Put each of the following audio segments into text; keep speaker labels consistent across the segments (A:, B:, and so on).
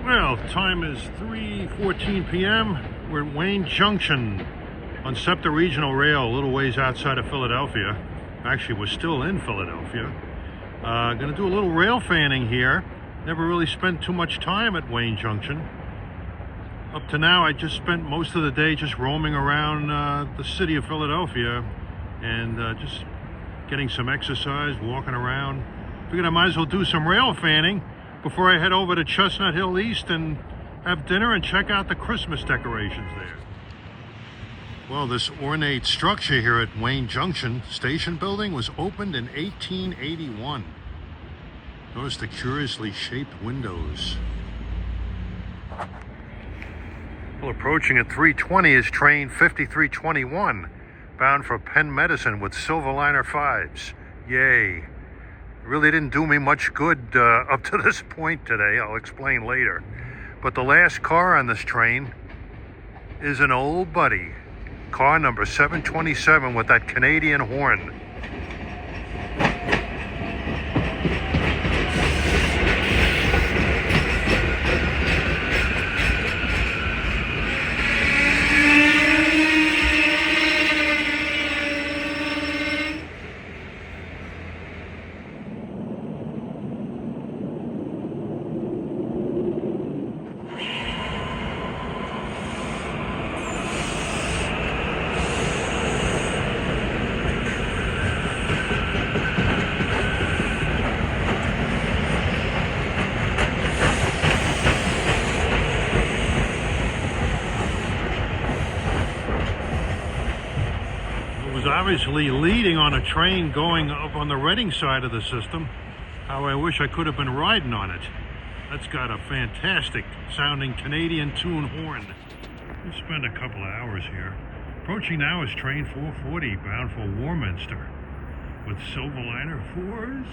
A: Well, time is 3:14 p.m. We're at Wayne Junction on Septa Regional Rail, a little ways outside of Philadelphia. Actually, we're still in Philadelphia. Going to do a little rail fanning here. Never really spent too much time at Wayne Junction. Up to now, I just spent most of the day just roaming around the city of Philadelphia and just getting some exercise, walking around. Figured I might as well do some rail fanning before I head over to Chestnut Hill East and have dinner and check out the Christmas decorations there. Well, this ornate structure here at Wayne Junction Station Building was opened in 1881. Notice the curiously shaped windows. Well, approaching at 3:20 is train 5321, bound for Penn Medicine with Silverliner 5s. Yay. Really didn't do me much good up to this point today. I'll explain later. But the last car on this train is an old buddy. Car number 727 with that Canadian horn. Obviously leading on a train going up on the Reading side of the system. How I wish I could have been riding on it. That's got a fantastic sounding Canadian tune horn. We'll spend a couple of hours here. Approaching now is train 440 bound for Warminster with Silverliner 4s.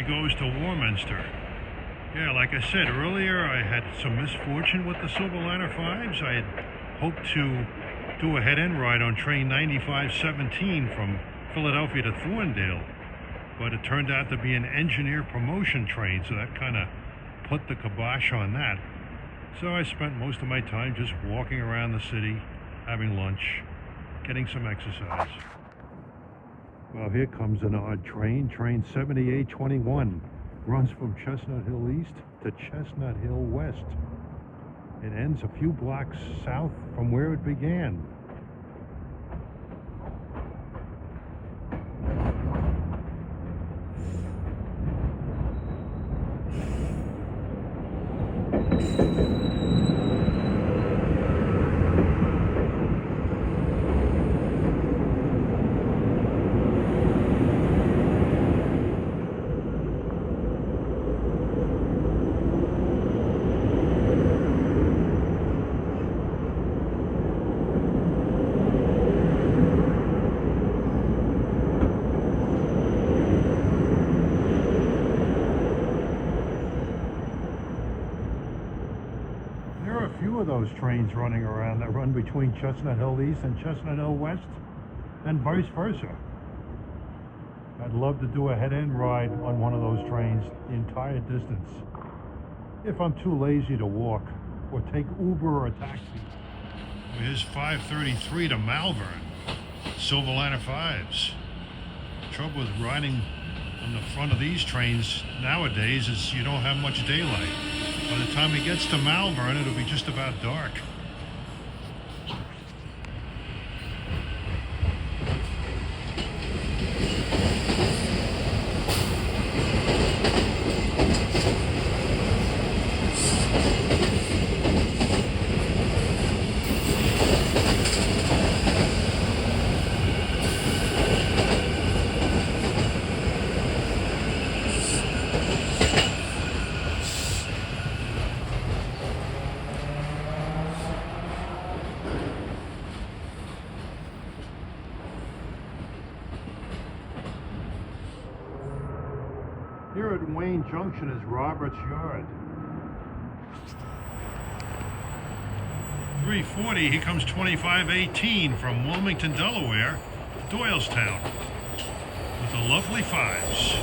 A: Goes to Warminster. Yeah, like I said earlier, I had some misfortune with the Silverliner 5s. I had hoped to do a head-end ride on train 9517 from Philadelphia to Thorndale, but it turned out to be an engineer promotion train, so that kind of put the kibosh on that. So I spent most of my time just walking around the city, having lunch, getting some exercise. Well, here comes an odd train. Train 7821 runs from Chestnut Hill East to Chestnut Hill West. It ends a few blocks south from where it began. Those trains running around that run between Chestnut Hill East and Chestnut Hill West, and vice versa. I'd love to do a head-end ride on one of those trains the entire distance, if I'm too lazy to walk or take Uber or a taxi. Here's 533 to Malvern, Silverliner 5s. The trouble with riding on the front of these trains nowadays is you don't have much daylight. By the time it gets to Malvern, it'll be just about dark. Here at Wayne Junction is Robert's Yard. 340, here comes 2518 from Wilmington, Delaware, Doylestown, with the lovely fives.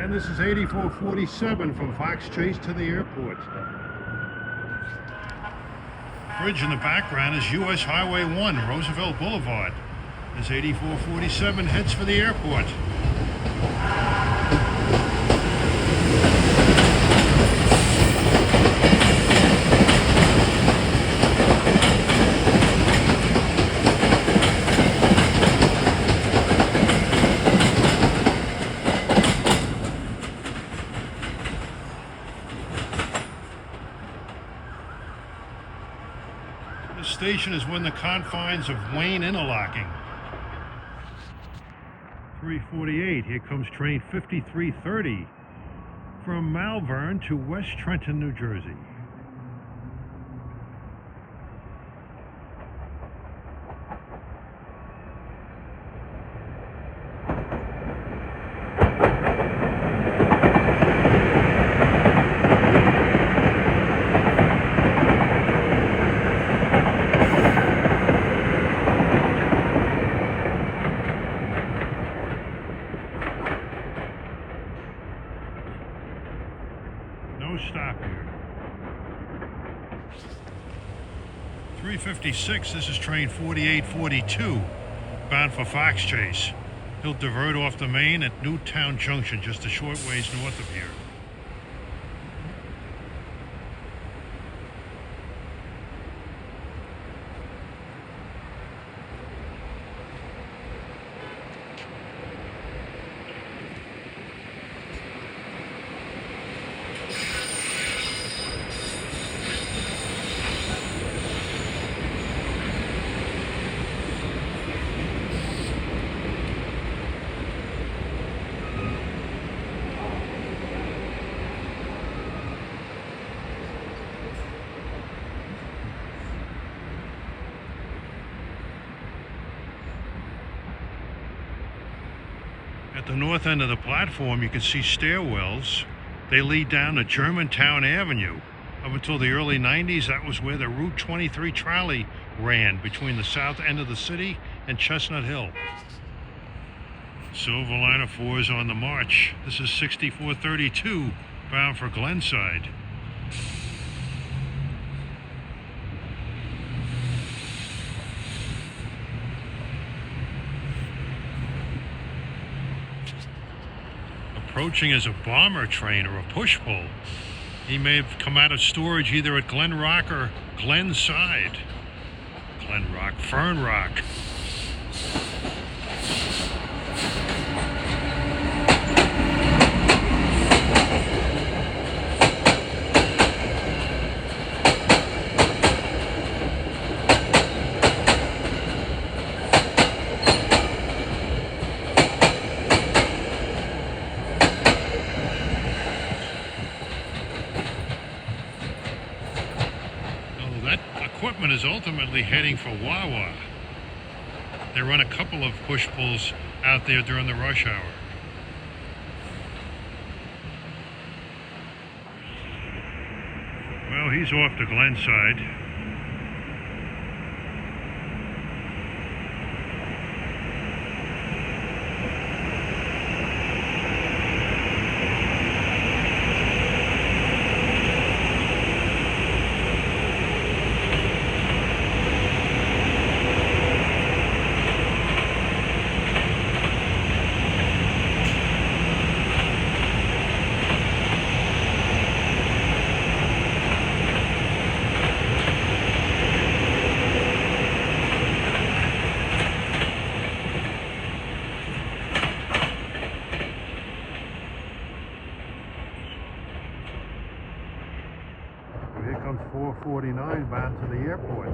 A: And this is 8447 from Fox Chase to the airport. Bridge in the background is US Highway 1, Roosevelt Boulevard. As 8447 heads for the airport. This station is within the confines of Wayne Interlocking. 348, here comes train 5330 from Malvern to West Trenton, New Jersey. No stop here. 356, this is train 4842, bound for Fox Chase. He'll divert off the main at Newtown Junction, just a short ways north of here. At the north end of the platform, you can see stairwells. They lead down to Germantown Avenue. Up until the early 90s, that was where the Route 23 trolley ran between the south end of the city and Chestnut Hill. Silverliner 4 is on the march. This is 6432, bound for Glenside. Approaching is a bomber train or a push-pull. He may have come out of storage either at Glen Rock or Glenside. Glen Rock, Fern Rock. Equipment is ultimately heading for Wawa. They run a couple of push-pulls out there during the rush hour. Well, he's off to Glenside. Here comes 449 bound to the airport.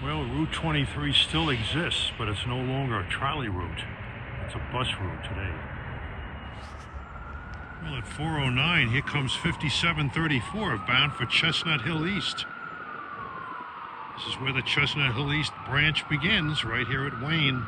A: Well, Route 23 still exists, but it's no longer a trolley route. It's a bus route today. Well, at 4:09, here comes 5734 bound for Chestnut Hill East. This is where the Chestnut Hill East branch begins, right here at Wayne.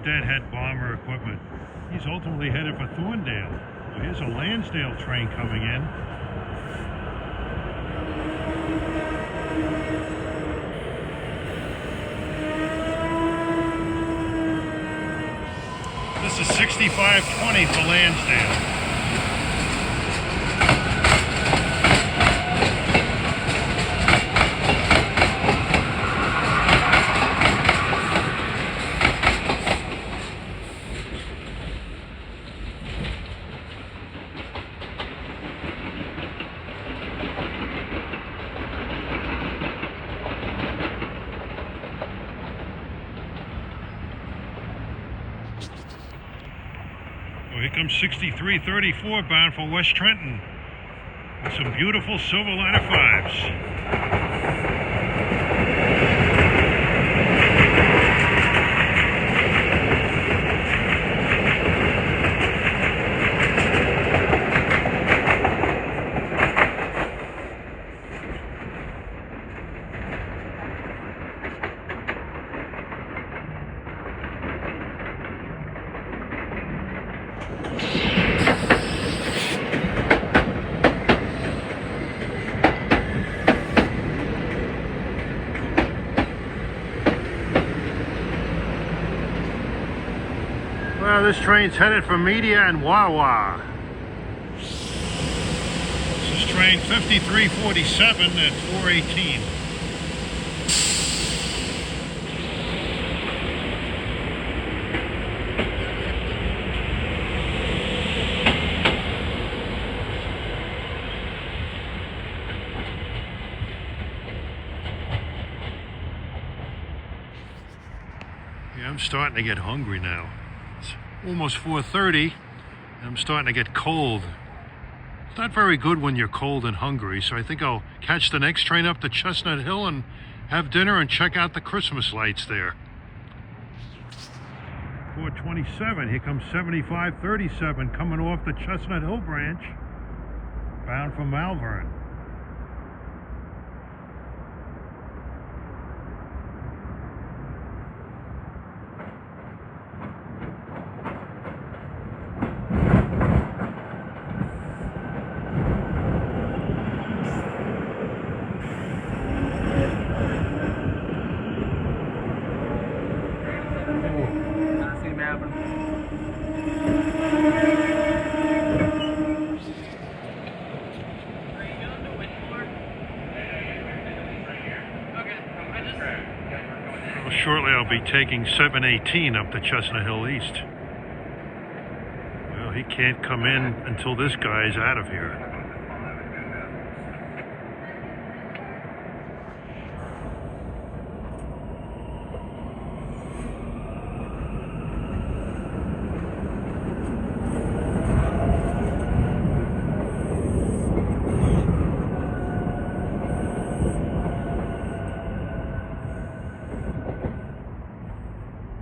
A: Deadhead bomber equipment. He's ultimately headed for Thorndale. Well, here's a Lansdale train coming in. This is 6520 for Lansdale. Here comes 6334 bound for West Trenton with some beautiful Silverliner 5s. Well, this train's headed for Media and Wawa. This is train 5347 at 4:18. Yeah, I'm starting to get hungry now. It's almost 4:30, and I'm starting to get cold. It's not very good when you're cold and hungry, so I think I'll catch the next train up to Chestnut Hill and have dinner and check out the Christmas lights there. 4:27, here comes 7537 coming off the Chestnut Hill branch, bound for Malvern. Shortly I'll be taking 718 up to Chestnut Hill East. Well, he can't come in until this guy's out of here.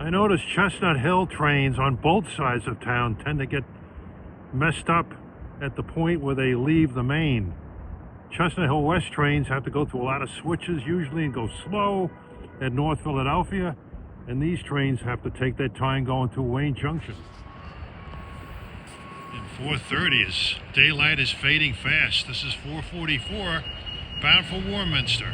A: I notice Chestnut Hill trains on both sides of town tend to get messed up at the point where they leave the main. Chestnut Hill West trains have to go through a lot of switches usually and go slow at North Philadelphia, and these trains have to take their time going through Wayne Junction. And 4:30 is daylight is fading fast. This is 4:44, bound for Warminster.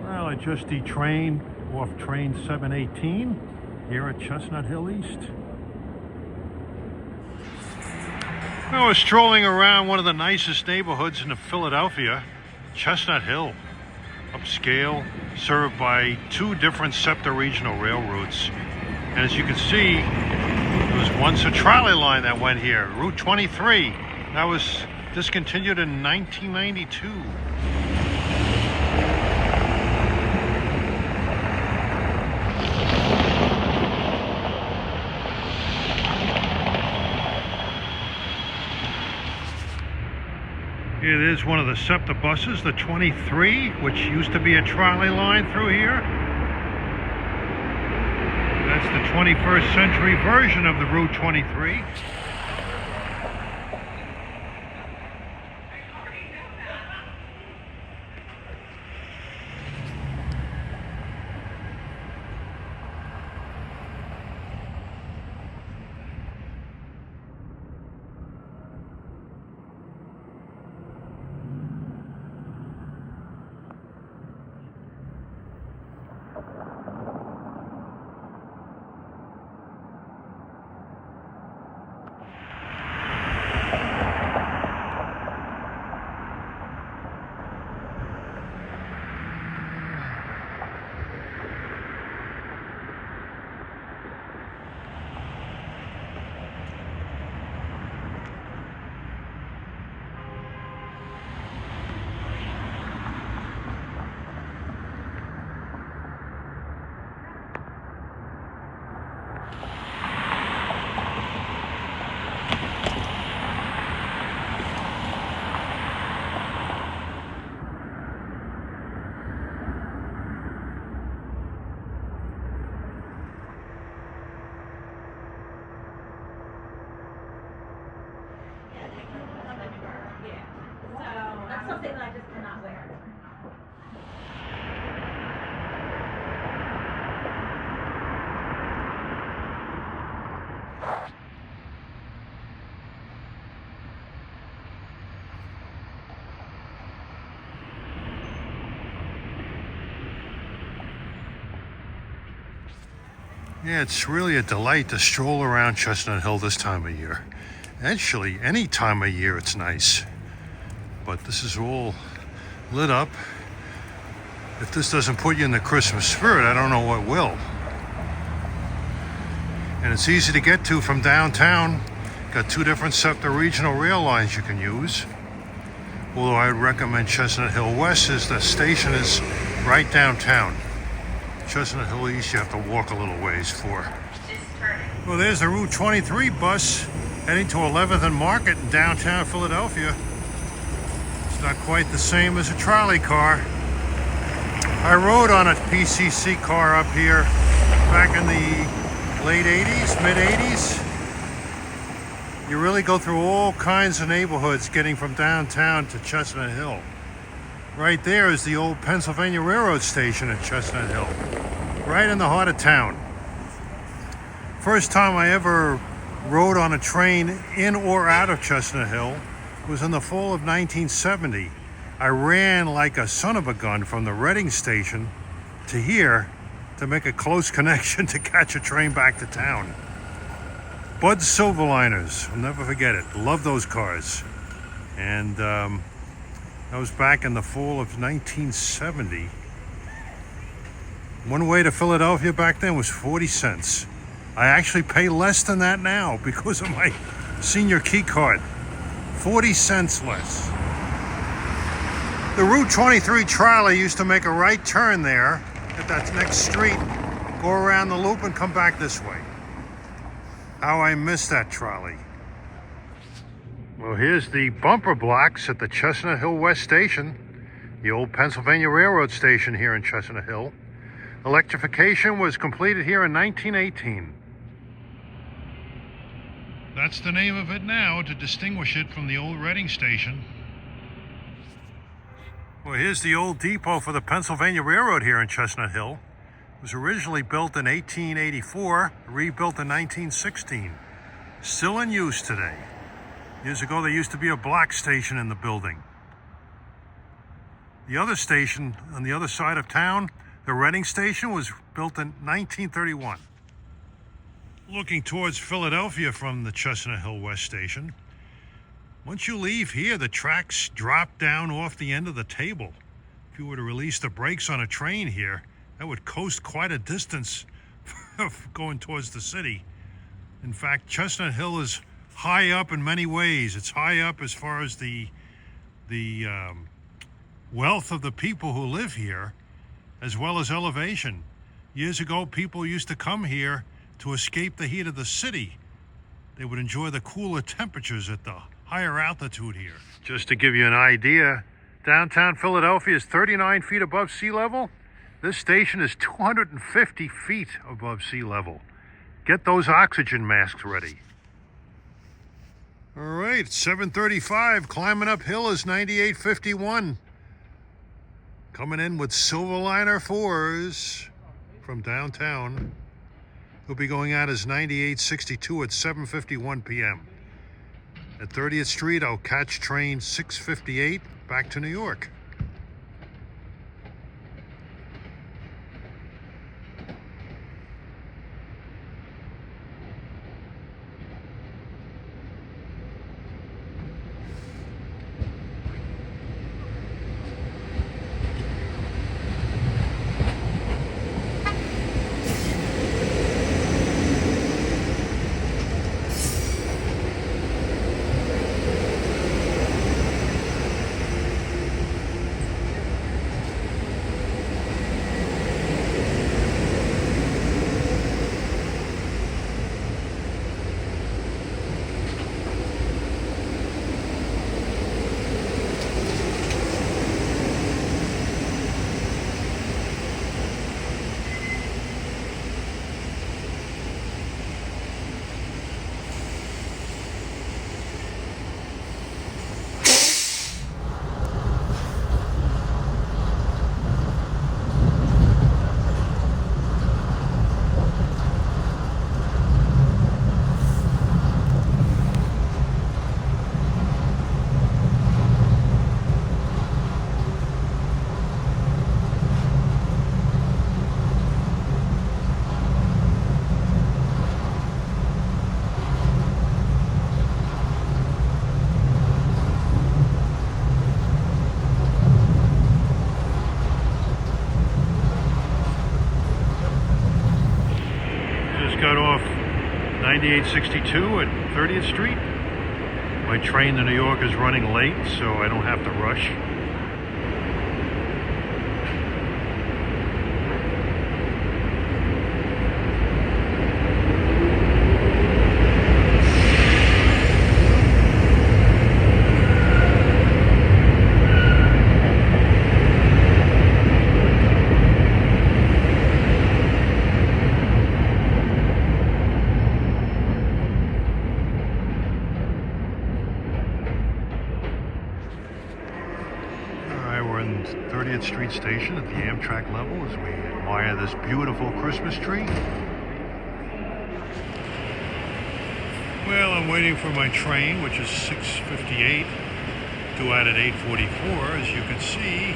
A: Well, I just detrained off train 718 here at Chestnut Hill East. I was strolling around one of the nicest neighborhoods in Philadelphia, Chestnut Hill. Upscale, served by two different Septa regional railroads. And as you can see, there was once a trolley line that went here, Route 23. That was discontinued in 1992. It is one of the Septa buses, the 23, which used to be a trolley line through here. That's the 21st century version of the Route 23.
B: Something that I just cannot wear.
A: Yeah, it's really a delight to stroll around Chestnut Hill this time of year. Actually, any time of year it's nice. But this is all lit up. If this doesn't put you in the Christmas spirit, I don't know what will. And it's easy to get to from downtown. Got two different Septa regional rail lines you can use. Although I would recommend Chestnut Hill West, as the station is right downtown. Chestnut Hill East you have to walk a little ways for. Well, there's the Route 23 bus heading to 11th and Market in downtown Philadelphia. It's not quite the same as a trolley car. I rode on a PCC car up here back in the late 80s, mid 80s. You really go through all kinds of neighborhoods getting from downtown to Chestnut Hill. Right there is the old Pennsylvania Railroad station at Chestnut Hill, right in the heart of town. First time I ever rode on a train in or out of Chestnut Hill was in the fall of 1970. I ran like a son of a gun from the Reading station to here to make a close connection to catch a train back to town. Bud Silverliners, I'll never forget it. Love those cars. And that was back in the fall of 1970. One way to Philadelphia back then was 40 cents. I actually pay less than that now because of my senior key card. 40 cents less. The Route 23 trolley used to make a right turn there at that next street, go around the loop and come back this way. How I miss that trolley. Well, here's the bumper blocks at the Chestnut Hill West Station, the old Pennsylvania Railroad station here in Chestnut Hill. Electrification was completed here in 1918. That's the name of it now to distinguish it from the old Reading station. Well, here's the old depot for the Pennsylvania Railroad here in Chestnut Hill. It was originally built in 1884, rebuilt in 1916. Still in use today. Years ago, there used to be a black station in the building. The other station on the other side of town, the Reading station, was built in 1931. Looking towards Philadelphia from the Chestnut Hill West Station, once you leave here, the tracks drop down off the end of the table. If you were to release the brakes on a train here, that would coast quite a distance going towards the city. In fact, Chestnut Hill is high up in many ways. It's high up as far as the wealth of the people who live here, as well as elevation. Years ago, people used to come here to escape the heat of the city. They would enjoy the cooler temperatures at the higher altitude here. Just to give you an idea, downtown Philadelphia is 39 feet above sea level. This station is 250 feet above sea level. Get those oxygen masks ready. All right, 7:35, climbing uphill is 9851. Coming in with Silverliner 4s from downtown. We'll be going out as 9862 at 7:51 p.m. At 30th Street, I'll catch train 658 back to New York. Got off 9862 at 30th Street. My train to New York is running late, so I don't have to rush. We're in 30th Street Station at the Amtrak level as we admire this beautiful Christmas tree. Well, I'm waiting for my train, which is 6:58, due out at 8:44. As you can see,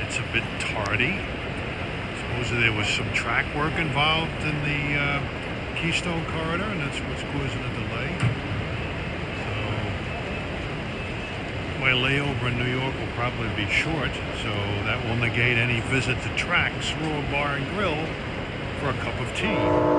A: it's a bit tardy. It's Supposedly there was some track work involved in the Keystone Corridor, and that's what's causing a delay. So my layover in New York will probably be short, so that will negate any visit to Trax Raw Bar and Grill for a cup of tea.